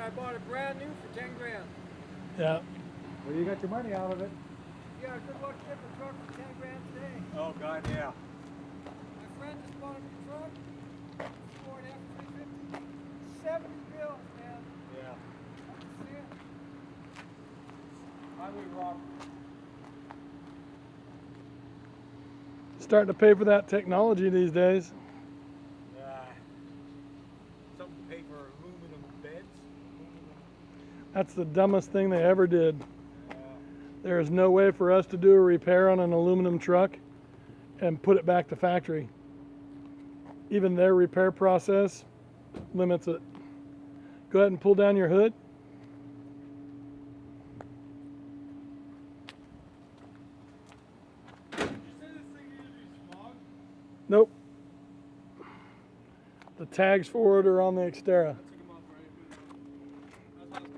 I bought it brand new for 10 grand. Yeah. Well, you got your money out of it. Yeah, good luck getting a truck for 10 grand today. Oh, God, yeah. My friend just bought a new truck. For an F-350. 70 bills, man. Yeah. That's it. Highway robbery. Starting to pay for that technology these days. Something to pay for aluminum beds. That's the dumbest thing they ever did. Yeah. There is no way for us to do a repair on an aluminum truck and put it back to factory. Even their repair process limits it. Go ahead and pull down your hood. Did you say this thing uses smog? Nope. The tags for it are on the Xterra. I took them off right. That's what I was